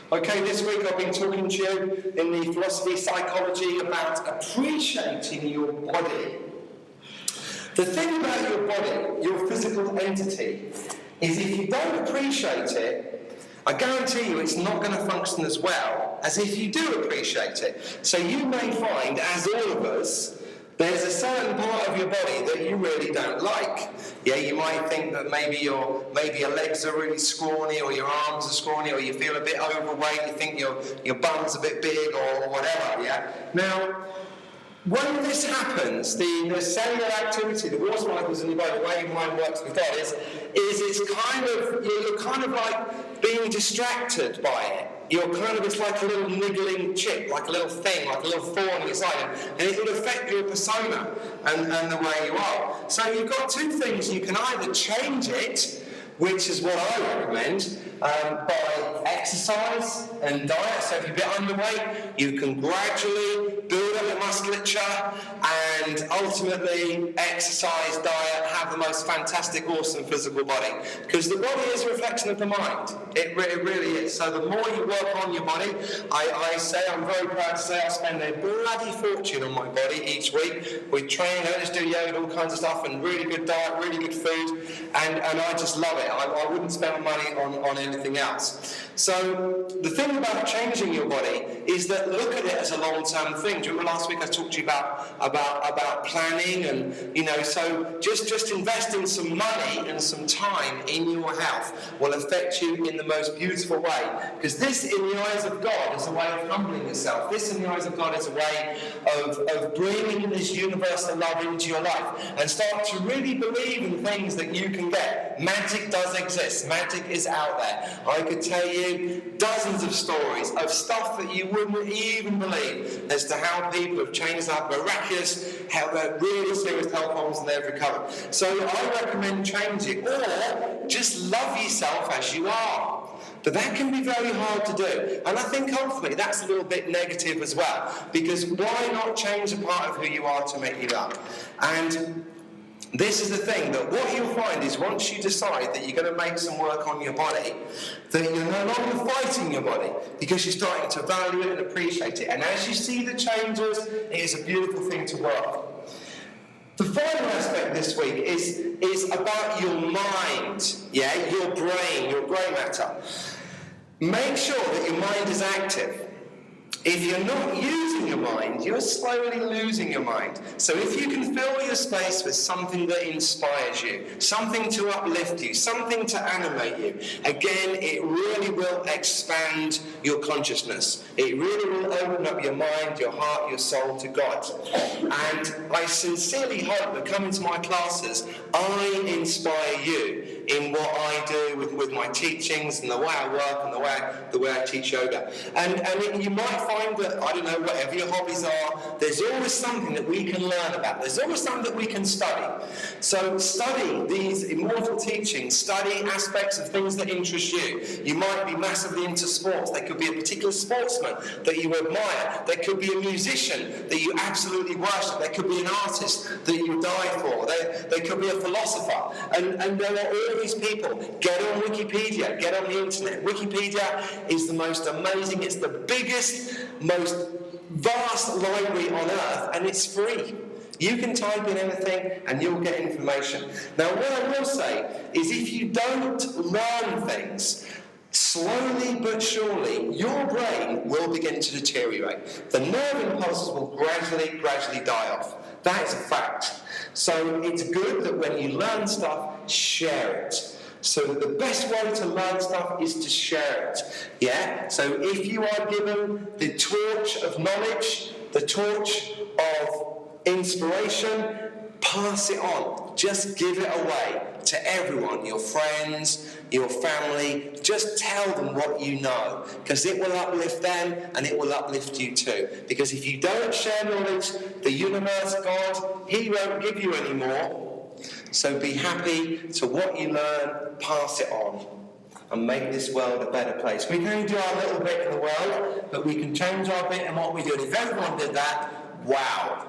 Okay, this week I've been talking to you in the philosophy of psychology about appreciating your body. The thing about your body, your physical entity, is if you don't appreciate it, I guarantee you it's not going to function as well as if you do appreciate it. So you may find, as all of us, there's a certain part of your body that you really don't like. Yeah, you might think that maybe your legs are really scrawny, or your arms are scrawny, or you feel a bit overweight, you think your bum's a bit big, or whatever, yeah? Now, when this happens, the cellular activity, the water molecules in your body, the way your mind works with God, is you're kind of like being distracted by it. It's like a little niggling chip, like a little thing, like a little thorn inside, and it will affect your persona and the way you are. So you've got two things. You can either change it, which is what I recommend, by exercise and diet. So if you're a bit underweight, you can gradually build up your musculature and ultimately exercise, diet, have the most fantastic, awesome physical body. Because the body is a reflection of the mind. It really is. So the more you work on your body, I'm very proud to say I spend a bloody fortune on my body each week. We train, I just do yoga, all kinds of stuff, and really good diet, really good food, and I just love it. I wouldn't spend money on anything else. So the thing about changing your body is that look at it as a long-term thing. Do you remember last week I talked to you about planning, and so just investing some money and some time in your health will affect you in the most beautiful way. Because this, in the eyes of God, is a way of humbling yourself. This, in the eyes of God, is a way of bringing this universal love into your life and start to really believe in things that you can get. Magic does exist. Magic is out there. I could tell you dozens of stories of stuff that you wouldn't even believe as to how people have changed up miraculous, have really serious health problems and they've recovered. So I recommend changing, or just love yourself as you are. But that can be very hard to do. And I think ultimately that's a little bit negative as well, because why not change a part of who you are to make you love? And this is the thing, that what you'll find is once you decide that you're going to make some work on your body, that you're no longer fighting your body, because you're starting to value it and appreciate it. And as you see the changes, it is a beautiful thing to work. The final aspect this week is about your mind, your brain, your grey matter. Make sure that your mind is active. If you're not using your mind, you're slowly losing your mind. So if you can fill your space with something that inspires you, something to uplift you, something to animate you, again, it really will expand your consciousness. It really will open up your mind, your heart, your soul to God. And I sincerely hope that coming to my classes, I inspire you in what I do with my teachings and the way I work and the way I teach yoga. And you might find that, I don't know, whatever your hobbies are, there's always something that we can learn about. There's always something that we can study. So study these immortal teachings, study aspects of things that interest you. You might be massively into sports. There could be a particular sportsman that you admire. There could be a musician that you absolutely worship. There could be an artist that you die for. There could be a philosopher. And there are all these people. Get on Wikipedia. Get on the internet. Wikipedia is the most amazing, it's the biggest, most vast library on earth, and it's free. You can type in anything and you'll get information. Now, what I will say is if you don't learn things, slowly but surely, your brain will begin to deteriorate. The nerve impulses will gradually die off. That is a fact. So it's good that when you learn stuff, share it. So the best way to learn stuff is to share it. So if you are given the torch of knowledge, the torch of inspiration, pass it on. Just give it away to everyone, your friends, your family. Just tell them what you know, because it will uplift them and it will uplift you too. Because if you don't share knowledge, the universe, God, He won't give you any more. So be happy to what you learn, pass it on, and make this world a better place. We can only do our little bit in the world, but we can change our bit in what we do. And if everyone did that, wow.